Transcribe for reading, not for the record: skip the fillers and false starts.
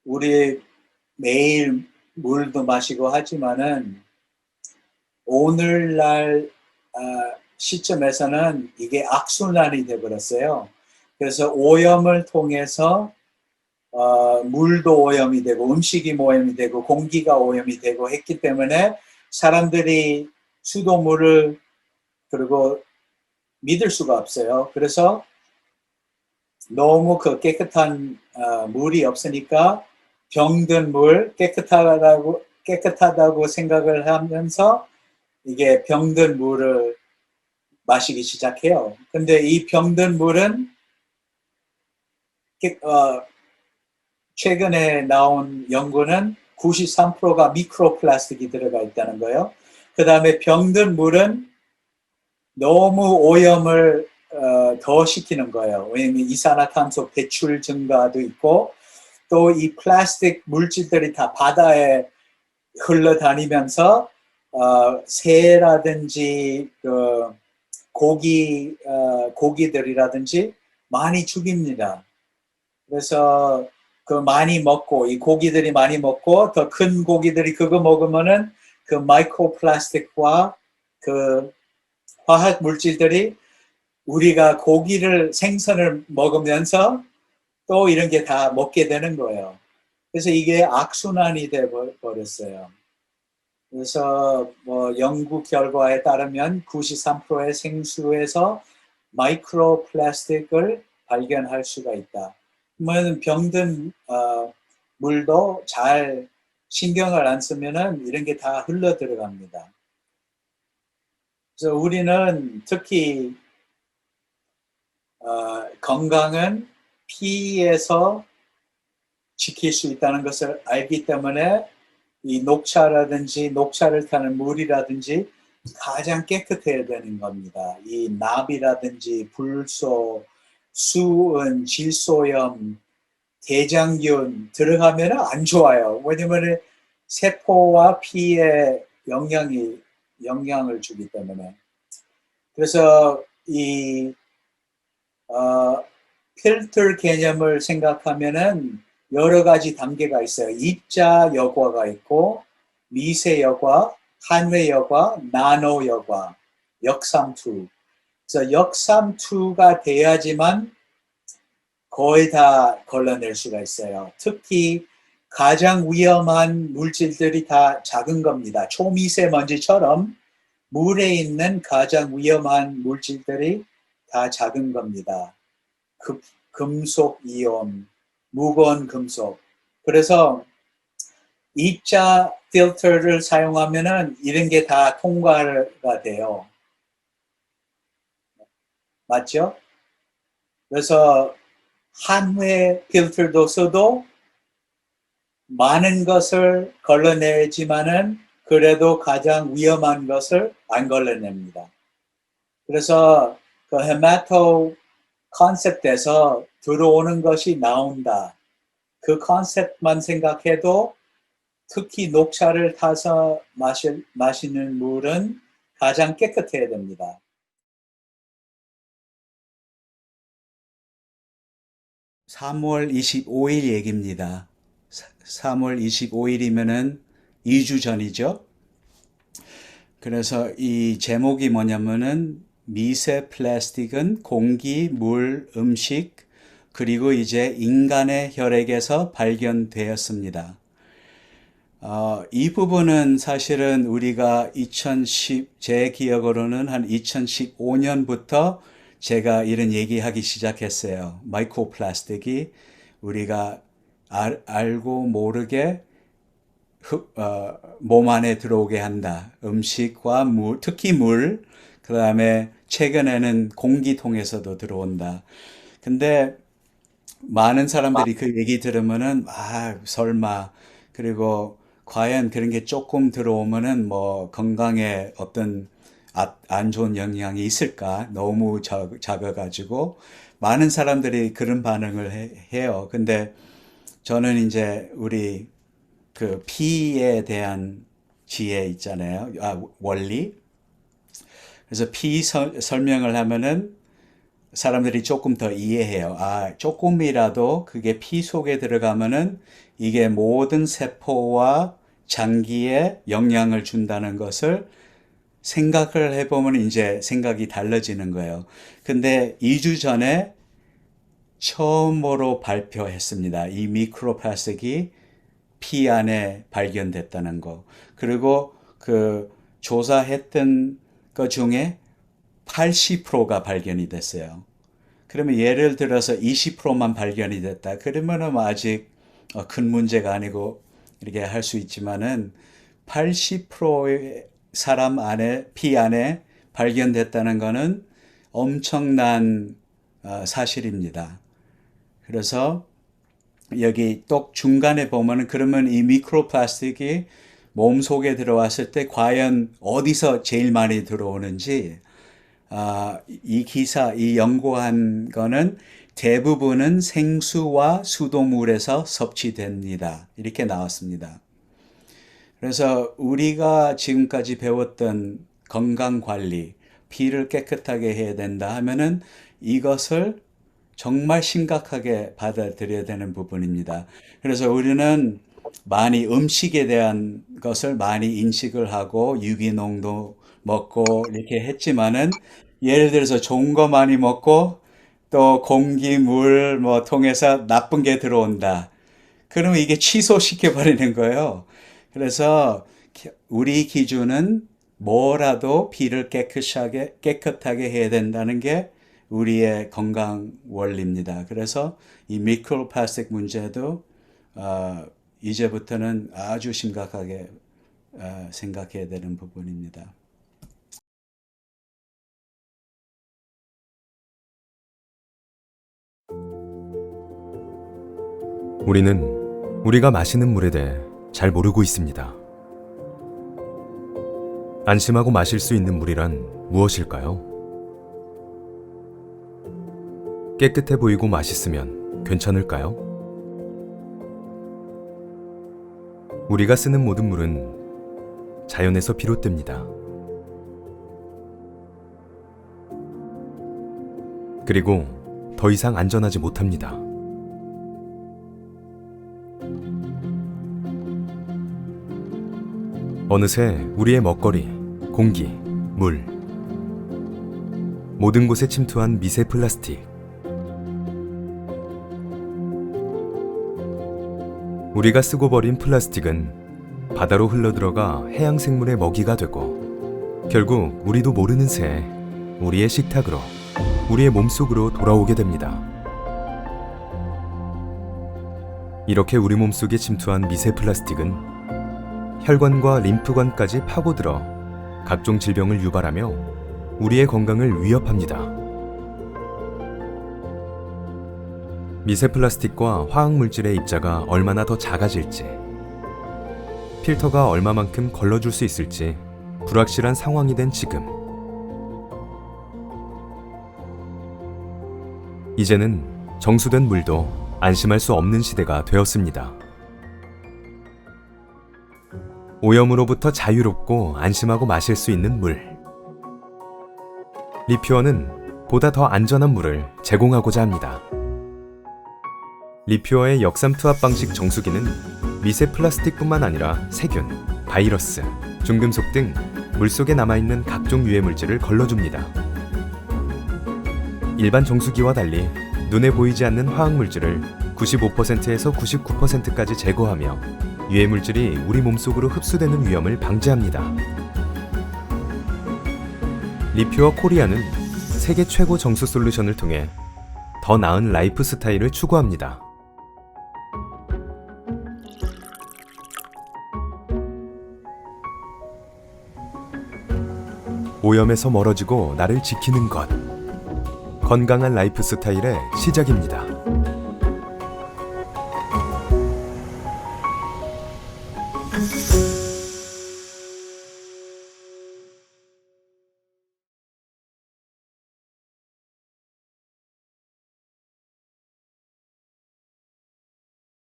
우리 매일 물도 마시고 하지만은 오늘날 시점에서는 이게 악순환이 되어버렸어요. 그래서 오염을 통해서 물도 오염이 되고 음식이 오염이 되고 공기가 오염이 되고 했기 때문에 사람들이 수돗물을 그리고 믿을 수가 없어요. 그래서 너무 그 깨끗한 물이 없으니까 병든 물, 깨끗하다고 생각을 하면서 이게 병든 물을 마시기 시작해요. 근데 이 병든 물은 최근에 나온 연구는 93%가 미크로플라스틱이 들어가 있다는 거예요. 그 다음에 병든 물은 너무 오염을 더 시키는 거예요. 왜냐하면 이산화탄소 배출 증가도 있고 또 이 플라스틱 물질들이 다 바다에 흘러다니면서 새라든지 고기들이라든지 많이 죽입니다. 그래서 그 많이 먹고 이 고기들이 많이 먹고 더 큰 고기들이 그거 먹으면은 그 마이크로 플라스틱과 그 화학 물질들이 우리가 고기를 생선을 먹으면서 또 이런 게 다 먹게 되는 거예요. 그래서 이게 악순환이 돼 버렸어요. 그래서 뭐 연구 결과에 따르면 93%의 생수에서 마이크로 플라스틱을 발견할 수가 있다. 그러면 병든 물도 잘 신경을 안 쓰면은 이런 게 다 흘러 들어갑니다. 그래서 우리는 특히 건강은 피에서 지킬 수 있다는 것을 알기 때문에 이 녹차를 타는 물이라든지 가장 깨끗해야 되는 겁니다. 이 납이라든지 불소, 수은, 질소염, 대장균 들어가면 안 좋아요. 왜냐면 세포와 피에 영향을 주기 때문에. 그래서 이 필터 개념을 생각하면은 여러 가지 단계가 있어요. 입자 여과가 있고 미세 여과, 한외 여과, 나노 여과, 역삼투. 그래서 역삼투가 돼야지만 거의 다 걸러낼 수가 있어요. 특히 가장 위험한 물질들이 다 작은 겁니다. 초미세먼지처럼 물에 있는 가장 위험한 물질들이 다 작은 겁니다. 금속 이온, 무거운 금속. 그래서 입자 필터를 사용하면은 이런 게 다 통과가 돼요. 맞죠? 그래서 한회 필터도 써도 많은 것을 걸러내지만은 그래도 가장 위험한 것을 안 걸러냅니다. 그래서 그 헤마토 컨셉트에서 들어오는 것이 나온다. 그 컨셉트만 생각해도 특히 녹차를 타서 마시는 물은 가장 깨끗해야 됩니다. 3월 25일 얘기입니다. 3월 25일이면은 2주 전이죠. 그래서 이 제목이 뭐냐면은 미세 플라스틱은 공기, 물, 음식, 그리고 이제 인간의 혈액에서 발견되었습니다. 이 부분은 사실은 우리가 제 기억으로는 한 2015년부터 제가 이런 얘기하기 시작했어요. 마이크로 플라스틱이 우리가 알고 모르게 몸 안에 들어오게 한다. 음식과 물, 특히 물, 그 다음에 최근에는 공기통에서도 들어온다. 근데 많은 사람들이 그 얘기 들으면은, 설마, 그리고 과연 그런 게 조금 들어오면은 뭐 건강에 어떤 안 좋은 영향이 있을까? 너무 작아가지고 많은 사람들이 그런 반응을 해요. 근데 저는 이제 우리 그 피에 대한 지혜 있잖아요. 원리. 그래서 피 설명을 하면은 사람들이 조금 더 이해해요. 아, 조금이라도 그게 피 속에 들어가면은 이게 모든 세포와 장기에 영향을 준다는 것을 생각을 해보면 이제 생각이 달라지는 거예요. 근데 2주 전에 처음으로 발표했습니다. 이 미크로플라스틱이 피 안에 발견됐다는 거. 그리고 그 조사했던 것 중에 80%가 발견이 됐어요. 그러면 예를 들어서 20%만 발견이 됐다. 그러면은 아직 큰 문제가 아니고 이렇게 할 수 있지만은 80%의 사람 안에, 피 안에 발견됐다는 것은 엄청난 사실입니다. 그래서 여기 또 중간에 보면은 그러면 이 미크로플라스틱이 몸속에 들어왔을 때 과연 어디서 제일 많이 들어오는지 이 기사, 이 연구한 거는 대부분은 생수와 수돗물에서 섭취됩니다. 이렇게 나왔습니다. 그래서 우리가 지금까지 배웠던 건강 관리, 피를 깨끗하게 해야 된다 하면은 이것을 정말 심각하게 받아들여야 되는 부분입니다. 그래서 우리는 많이 음식에 대한 것을 많이 인식을 하고 유기농도 먹고 이렇게 했지만은 예를 들어서 좋은 거 많이 먹고 또 공기, 물 뭐 통해서 나쁜 게 들어온다. 그러면 이게 취소시켜 버리는 거예요. 그래서 우리 기준은 뭐라도 피를 깨끗하게 해야 된다는 게 우리의 건강 원리입니다. 그래서 이 미크로플라스틱 문제도 이제부터는 아주 심각하게 생각해야 되는 부분입니다. 우리는 우리가 마시는 물에 대해 잘 모르고 있습니다. 안심하고 마실 수 있는 물이란 무엇일까요? 깨끗해 보이고 맛있으면 괜찮을까요? 우리가 쓰는 모든 물은 자연에서 비롯됩니다. 그리고 더 이상 안전하지 못합니다. 어느새 우리의 먹거리, 공기, 물, 모든 곳에 침투한 미세 플라스틱. 우리가 쓰고 버린 플라스틱은 바다로 흘러들어가 해양 생물의 먹이가 되고 결국 우리도 모르는 새에 우리의 식탁으로, 우리의 몸속으로 돌아오게 됩니다. 이렇게 우리 몸속에 침투한 미세 플라스틱은 혈관과 림프관까지 파고들어 각종 질병을 유발하며 우리의 건강을 위협합니다. 미세 플라스틱과 화학물질의 입자가 얼마나 더 작아질지, 필터가 얼마만큼 걸러줄 수 있을지 불확실한 상황이 된 지금, 이제는 정수된 물도 안심할 수 없는 시대가 되었습니다. 오염으로부터 자유롭고 안심하고 마실 수 있는 물. 리퓨어는 보다 더 안전한 물을 제공하고자 합니다. 리퓨어의 역삼투압 방식 정수기는 미세 플라스틱뿐만 아니라 세균, 바이러스, 중금속 등 물속에 남아있는 각종 유해물질을 걸러줍니다. 일반 정수기와 달리 눈에 보이지 않는 화학물질을 95%에서 99%까지 제거하며 유해물질이 우리 몸속으로 흡수되는 위험을 방지합니다. 리퓨어 코리아는 세계 최고 정수 솔루션을 통해 더 나은 라이프 스타일을 추구합니다. 오염에서 멀어지고 나를 지키는 것. 건강한 라이프 스타일의 시작입니다.